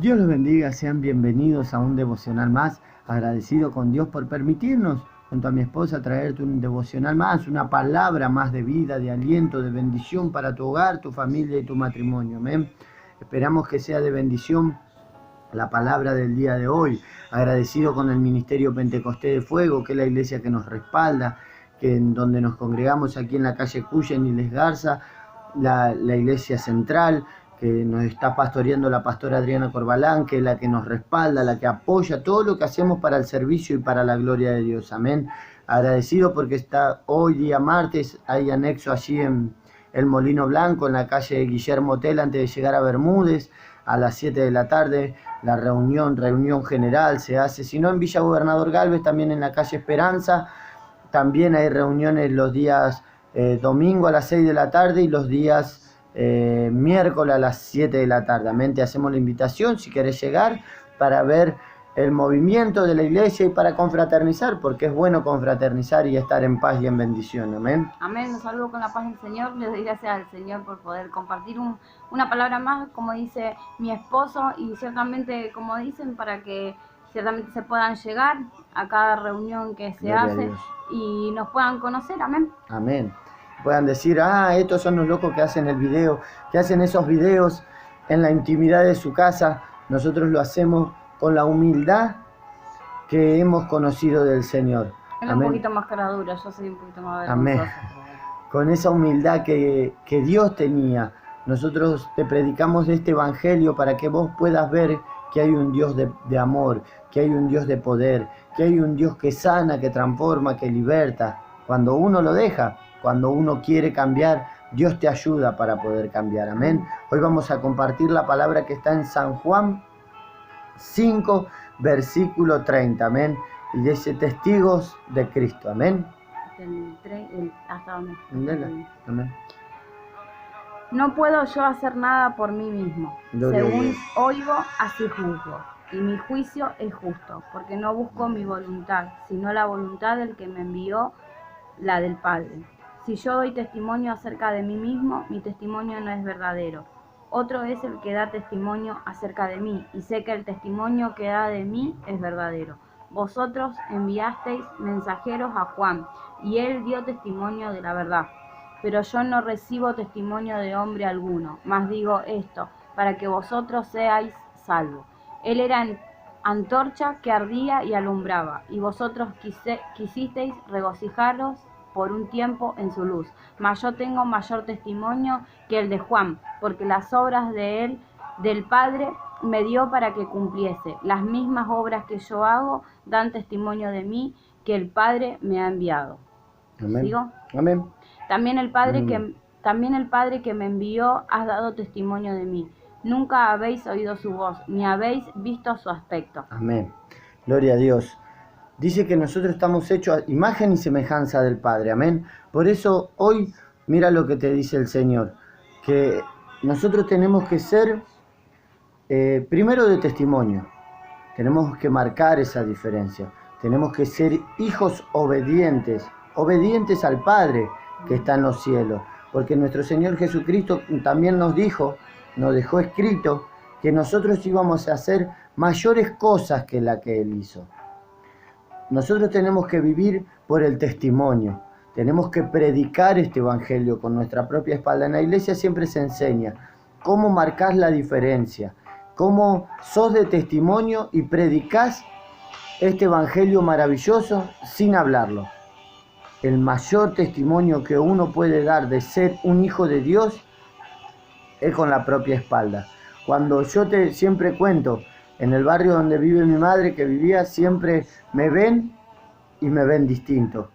Dios los bendiga, sean bienvenidos a un devocional más. Agradecido con Dios por permitirnos, junto a mi esposa, traerte un devocional más, una palabra más de vida, de aliento, de bendición para tu hogar, tu familia y tu matrimonio. Amén. Esperamos que sea de bendición la palabra del día de hoy. Agradecido con el Ministerio Pentecostés de Fuego, que es la iglesia que nos respalda, que en donde nos congregamos aquí en la calle Cuyen y Les Garza, la iglesia central, que nos está pastoreando la pastora Adriana Corbalán, que es la que nos respalda, la que apoya todo lo que hacemos para el servicio y para la gloria de Dios. Amén. Agradecido porque está hoy día martes, hay anexo allí en el Molino Blanco, en la calle Guillermo Tell, antes de llegar a Bermúdez, a las 7 de la tarde, la reunión general se hace, si no en Villa Gobernador Galvez, también en la calle Esperanza. También hay reuniones los días domingo a las 6 de la tarde y los días miércoles a las 7 de la tarde. Amén. Te hacemos la invitación si querés llegar para ver el movimiento de la iglesia y para confraternizar, porque es bueno confraternizar y estar en paz y en bendición. Amén. Amén. Los saludo con la paz del Señor. Les doy gracias al Señor por poder compartir una palabra más, como dice mi esposo, y ciertamente, como dicen, para que ciertamente se puedan llegar a cada reunión que se hace y nos puedan conocer. Amén. Amén. Puedan decir, estos son los locos que hacen el video, que hacen esos videos en la intimidad de su casa. Nosotros lo hacemos con la humildad que hemos conocido del Señor. Él es un poquito más cara dura, yo soy un poquito más vergonzosa. Amén. Con esa humildad que Dios tenía, nosotros te predicamos este evangelio para que vos puedas ver que hay un Dios de amor, que hay un Dios de poder, que hay un Dios que sana, que transforma, que liberta. Cuando uno lo deja, cuando uno quiere cambiar, Dios te ayuda para poder cambiar. Amén. Hoy vamos a compartir la palabra que está en San Juan 5, versículo 30. Amén. Y dice, testigos de Cristo. Amén. Hasta donde. Amén. No puedo yo hacer nada por mí mismo. Según oigo, así juzgo. Y mi juicio es justo, porque no busco mi voluntad, sino la voluntad del que me envió, la del Padre. Si yo doy testimonio acerca de mí mismo, mi testimonio no es verdadero. Otro es el que da testimonio acerca de mí, y sé que el testimonio que da de mí es verdadero. Vosotros enviasteis mensajeros a Juan, y él dio testimonio de la verdad. Pero yo no recibo testimonio de hombre alguno, mas digo esto, para que vosotros seáis salvos. Él era antorcha que ardía y alumbraba, y vosotros quisisteis regocijaros por un tiempo en su luz. Mas yo tengo mayor testimonio que el de Juan, porque las obras de él, del Padre, me dio para que cumpliese. Las mismas obras que yo hago dan testimonio de mí, que el Padre me ha enviado. Amén. ¿Sigo? Amén. También el Padre que me envió ha dado testimonio de mí. Nunca habéis oído su voz, ni habéis visto su aspecto. Amén. Gloria a Dios. Dice que nosotros estamos hechos a imagen y semejanza del Padre. Amén. Por eso hoy, mira lo que te dice el Señor. Que nosotros tenemos que ser, primero, de testimonio. Tenemos que marcar esa diferencia. Tenemos que ser hijos obedientes. Obedientes al Padre que está en los cielos. Porque nuestro Señor Jesucristo también nos dejó escrito que nosotros íbamos a hacer mayores cosas que la que Él hizo. Nosotros tenemos que vivir por el testimonio, tenemos que predicar este evangelio con nuestra propia espalda. En la iglesia siempre se enseña cómo marcás la diferencia, cómo sos de testimonio y predicás este evangelio maravilloso sin hablarlo. El mayor testimonio que uno puede dar de ser un hijo de Dios es con la propia espalda. Cuando yo siempre cuento, en el barrio donde vive mi madre, que vivía, siempre me ven y me ven distinto.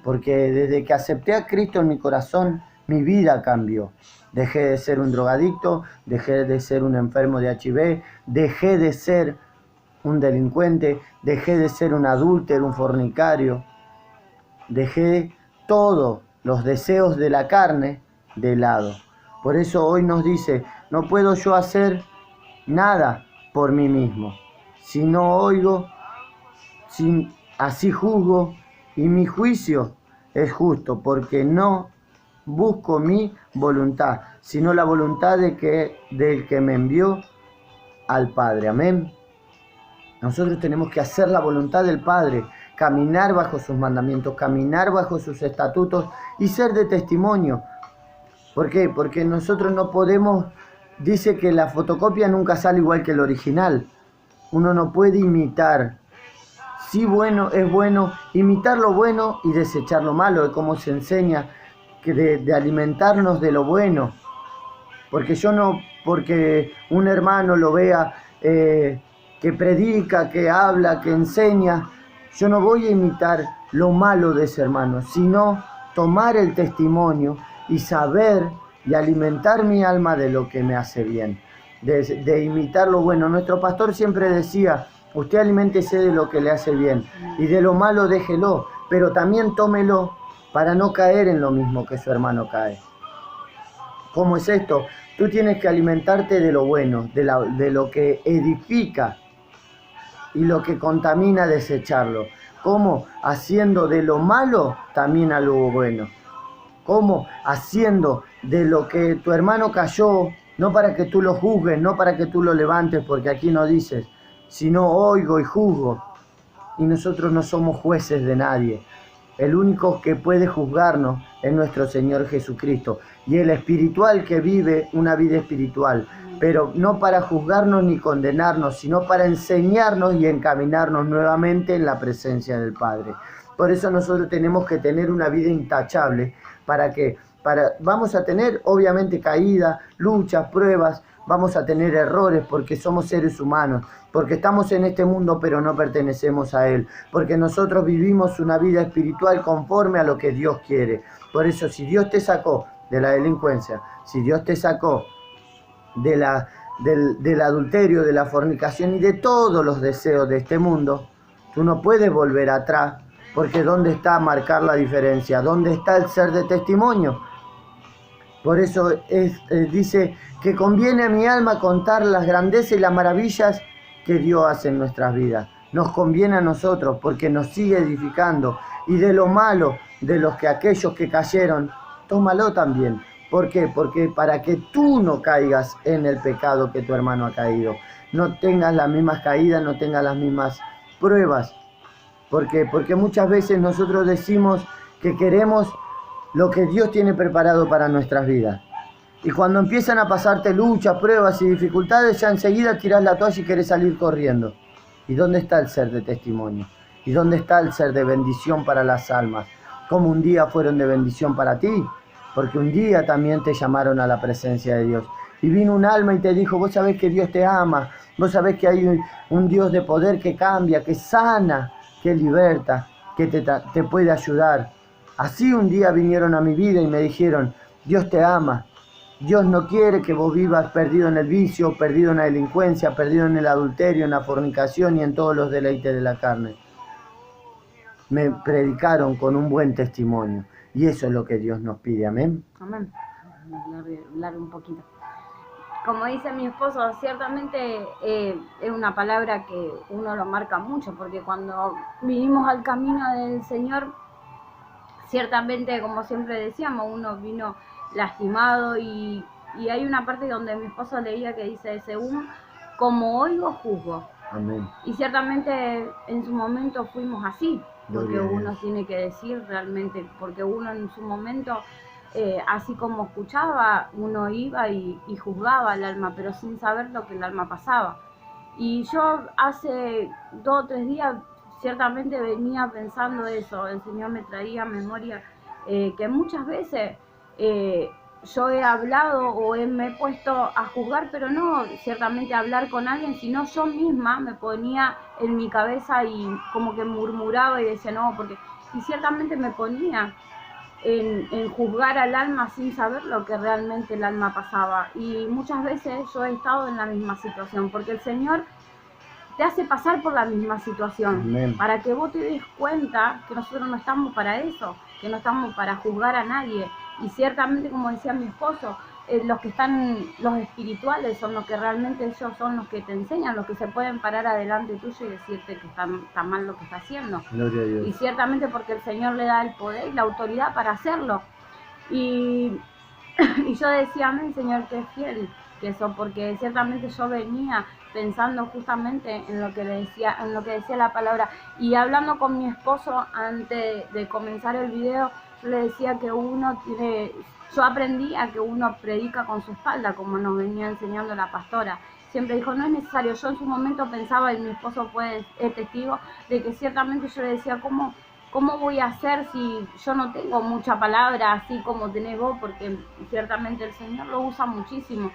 Porque desde que acepté a Cristo en mi corazón, mi vida cambió. Dejé de ser un drogadicto, dejé de ser un enfermo de HIV, dejé de ser un delincuente, dejé de ser un adúltero, un fornicario. Dejé todos los deseos de la carne de lado. Por eso hoy nos dice, no puedo yo hacer nada por mí mismo. Si no oigo, así juzgo, y mi juicio es justo, porque no busco mi voluntad, sino la voluntad del que me envió, al Padre. Amén. Nosotros tenemos que hacer la voluntad del Padre, caminar bajo sus mandamientos, caminar bajo sus estatutos y ser de testimonio. ¿Por qué? Porque nosotros no podemos, dice que la fotocopia nunca sale igual que el original. Uno no puede imitar. Sí, bueno, es bueno imitar lo bueno y desechar lo malo, es como se enseña que de alimentarnos de lo bueno. Porque un hermano lo vea que predica, que habla, que enseña, yo no voy a imitar lo malo de ese hermano, sino tomar el testimonio y saber y alimentar mi alma de lo que me hace bien, de imitar lo bueno. Nuestro pastor siempre decía, usted aliméntese de lo que le hace bien y de lo malo déjelo, pero también tómelo para no caer en lo mismo que su hermano cae. ¿Cómo es esto? Tú tienes que alimentarte de lo bueno, de lo que edifica, y lo que contamina, desecharlo. ¿Cómo? Haciendo de lo malo también algo bueno. ¿Cómo? Haciendo de lo que tu hermano cayó, no para que tú lo juzgues, no para que tú lo levantes, porque aquí no dices, sino oigo y juzgo. Y nosotros no somos jueces de nadie. El único que puede juzgarnos es nuestro Señor Jesucristo. Y el espiritual que vive una vida espiritual. Pero no para juzgarnos ni condenarnos, sino para enseñarnos y encaminarnos nuevamente en la presencia del Padre. Por eso nosotros tenemos que tener una vida intachable. Vamos a tener obviamente caídas, luchas, pruebas, vamos a tener errores porque somos seres humanos, porque estamos en este mundo pero no pertenecemos a él, porque nosotros vivimos una vida espiritual conforme a lo que Dios quiere. Por eso si Dios te sacó de la delincuencia, si Dios te sacó del adulterio, de la fornicación y de todos los deseos de este mundo, tú no puedes volver atrás, porque ¿dónde está marcar la diferencia? ¿Dónde está el ser de testimonio? Por eso dice que conviene a mi alma contar las grandezas y las maravillas que Dios hace en nuestras vidas. Nos conviene a nosotros porque nos sigue edificando. Y de lo malo, de aquellos que cayeron, tómalo también. ¿Por qué? Porque para que tú no caigas en el pecado que tu hermano ha caído. No tengas las mismas caídas, no tengas las mismas pruebas. ¿Por qué? Porque muchas veces nosotros decimos que queremos lo que Dios tiene preparado para nuestras vidas. Y cuando empiezan a pasarte luchas, pruebas y dificultades, ya enseguida tirás la toalla y querés salir corriendo. ¿Y dónde está el ser de testimonio? ¿Y dónde está el ser de bendición para las almas? ¿Cómo un día fueron de bendición para ti? Porque un día también te llamaron a la presencia de Dios. Y vino un alma y te dijo, vos sabés que Dios te ama, vos sabés que hay un Dios de poder que cambia, que sana, que liberta, que te puede ayudar. Así un día vinieron a mi vida y me dijeron, Dios te ama, Dios no quiere que vos vivas perdido en el vicio, perdido en la delincuencia, perdido en el adulterio, en la fornicación y en todos los deleites de la carne. Me predicaron con un buen testimonio y eso es lo que Dios nos pide, amén. Amén. Hablar un poquito. Como dice mi esposo, ciertamente es una palabra que uno lo marca mucho, porque cuando vinimos al camino del Señor, ciertamente, como siempre decíamos, uno vino lastimado y hay una parte donde mi esposo leía que dice, según como oigo, juzgo. Amén. Y ciertamente en su momento fuimos así, porque uno tiene que decir realmente, porque uno en su momento, así como escuchaba, uno iba y juzgaba al alma, pero sin saber lo que el alma pasaba. Y yo hace 2 o 3 días ciertamente venía pensando eso, el Señor me traía a memoria que muchas veces yo he hablado o me he puesto a juzgar, pero no ciertamente a hablar con alguien, sino yo misma me ponía en mi cabeza y como que murmuraba y decía no, porque y ciertamente me ponía en juzgar al alma sin saber lo que realmente el alma pasaba. Y muchas veces yo he estado en la misma situación, porque el Señor te hace pasar por la misma situación. Amén. Para que vos te des cuenta que nosotros no estamos para eso, que no estamos para juzgar a nadie. Y ciertamente, como decía mi esposo, los que están, los espirituales son los que realmente ellos son los que te enseñan, los que se pueden parar adelante tuyo y decirte que está mal lo que está haciendo. Gloria a Dios. Y ciertamente porque el Señor le da el poder y la autoridad para hacerlo. Y yo decía, amén, Señor, que es fiel. que eso, porque ciertamente yo venía pensando justamente en lo que decía la palabra, y hablando con mi esposo antes de comenzar el video, yo le decía que yo aprendí a que uno predica con su espalda, como nos venía enseñando la pastora. Siempre dijo, no es necesario. Yo en su momento pensaba, y mi esposo es testigo, de que ciertamente yo le decía, ¿cómo voy a hacer si yo no tengo mucha palabra así como tenés vos? Porque ciertamente el Señor lo usa muchísimo.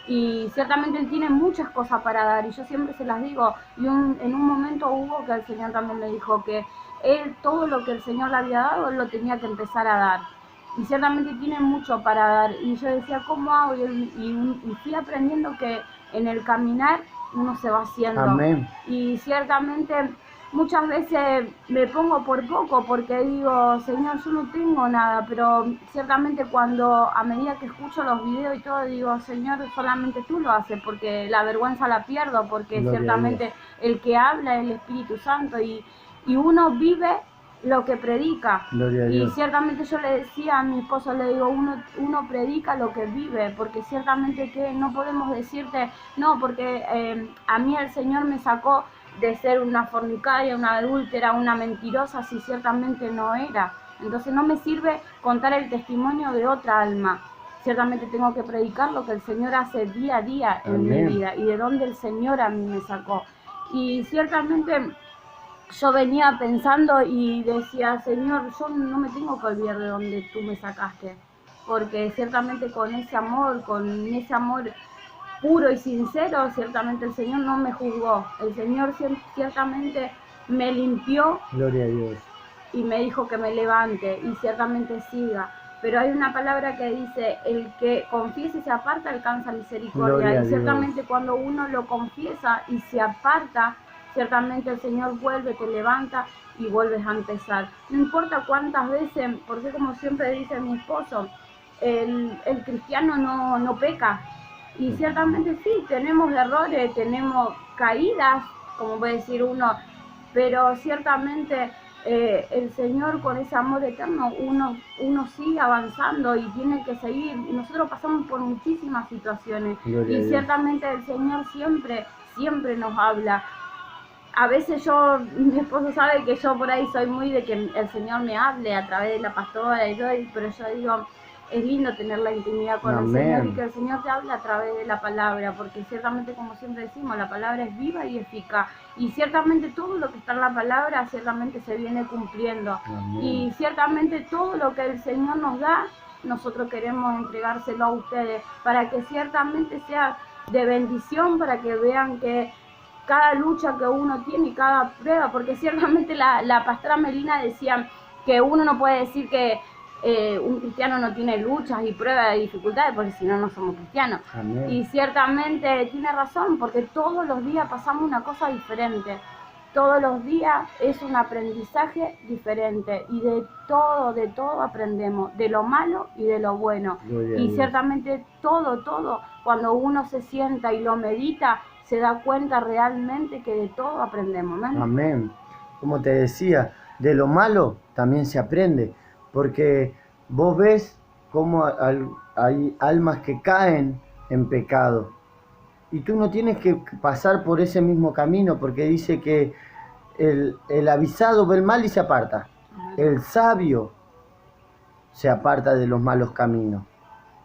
Y ciertamente Él tiene muchas cosas para dar, y yo siempre se las digo. Y en un momento hubo que el Señor también me dijo que Él, todo lo que el Señor le había dado, Él lo tenía que empezar a dar. Y ciertamente tiene mucho para dar. Y yo decía, ¿cómo hago? Y fui aprendiendo que en el caminar uno se va haciendo. Amén. Y ciertamente muchas veces me pongo por poco, porque digo, Señor, yo no tengo nada, pero ciertamente cuando a medida que escucho los videos y todo, digo, Señor, solamente tú lo haces, porque la vergüenza la pierdo, porque Gloria ciertamente el que habla es el Espíritu Santo, y uno vive lo que predica. Y ciertamente yo le decía a mi esposo, le digo, uno predica lo que vive, porque ciertamente que no podemos decirte, no, porque a mí el Señor me sacó de ser una fornicaria, una adúltera, una mentirosa, si ciertamente no era. Entonces no me sirve contar el testimonio de otra alma. Ciertamente tengo que predicar lo que el Señor hace día a día en Amén. mi vida, y de dónde el Señor a mí me sacó. Y ciertamente yo venía pensando y decía, Señor, yo no me tengo que olvidar de donde tú me sacaste, porque ciertamente con ese amor puro y sincero, ciertamente el Señor no me juzgó. El Señor ciertamente me limpió. Gloria a Dios. Y me dijo que me levante y ciertamente siga. Pero hay una palabra que dice, el que confiesa y se aparta alcanza misericordia. Y ciertamente cuando uno lo confiesa y se aparta, ciertamente el Señor vuelve, te levanta y vuelves a empezar. No importa cuántas veces, porque como siempre dice mi esposo, el cristiano no peca. Y ciertamente sí, tenemos errores, tenemos caídas, como puede decir uno, pero ciertamente el Señor con ese amor eterno uno sigue avanzando y tiene que seguir. Nosotros pasamos por muchísimas situaciones y ciertamente el Señor siempre nos habla. A veces mi esposo sabe que yo por ahí soy muy de que el Señor me hable a través de la pastora y todo, pero yo digo, es lindo tener la intimidad con el Señor y que el Señor te hable a través de la palabra, porque ciertamente, como siempre decimos, la palabra es viva y eficaz, y ciertamente todo lo que está en la palabra ciertamente se viene cumpliendo. Amén. Y ciertamente todo lo que el Señor nos da, nosotros queremos entregárselo a ustedes, para que ciertamente sea de bendición, para que vean que cada lucha que uno tiene y cada prueba, porque ciertamente la pastora Melina decía que uno no puede decir que un cristiano no tiene luchas y pruebas y dificultades, porque si no, no somos cristianos. Amén. Y ciertamente tiene razón, porque todos los días pasamos una cosa diferente. Todos los días es un aprendizaje diferente, y de todo aprendemos, de lo malo y de lo bueno. Y ciertamente todo, cuando uno se sienta y lo medita, se da cuenta realmente que de todo aprendemos. ¿no? Amén. Como te decía, de lo malo también se aprende, porque vos ves cómo hay almas que caen en pecado, y tú no tienes que pasar por ese mismo camino, porque dice que el avisado ve el mal y se aparta. El sabio se aparta de los malos caminos.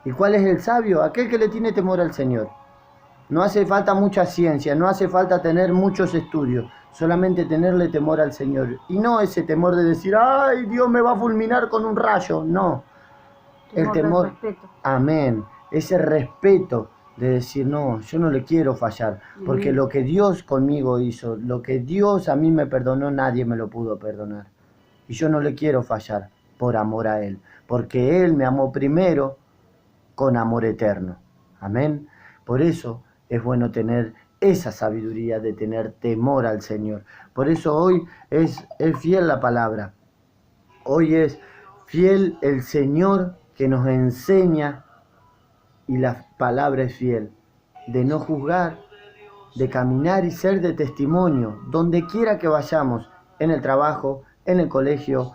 ¿Y cuál es el sabio? Aquel que le tiene temor al Señor. No hace falta mucha ciencia, no hace falta tener muchos estudios, solamente tenerle temor al Señor. Y no ese temor de decir, ¡ay, Dios me va a fulminar con un rayo! No. El temor, amén, ese respeto de decir, no, yo no le quiero fallar, porque lo que Dios conmigo hizo, lo que Dios a mí me perdonó, nadie me lo pudo perdonar. Y yo no le quiero fallar por amor a Él, porque Él me amó primero con amor eterno. Amén. Por eso es bueno tener esa sabiduría de tener temor al Señor. Por eso hoy es fiel la palabra. Hoy es fiel el Señor que nos enseña, y la palabra es fiel, de no juzgar, de caminar y ser de testimonio, donde quiera que vayamos, en el trabajo, en el colegio,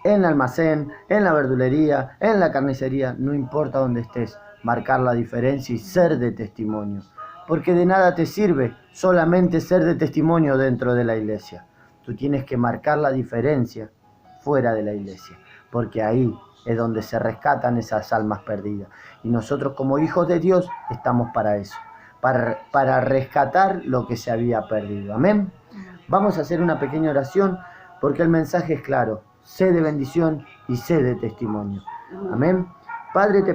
en el almacén, en la verdulería, en la carnicería, no importa dónde estés, marcar la diferencia y ser de testimonio. Porque de nada te sirve solamente ser de testimonio dentro de la iglesia. Tú tienes que marcar la diferencia fuera de la iglesia, porque ahí es donde se rescatan esas almas perdidas. Y nosotros como hijos de Dios estamos para eso, para rescatar lo que se había perdido. Amén. Vamos a hacer una pequeña oración porque el mensaje es claro. Sé de bendición y sé de testimonio. Amén. Padre, te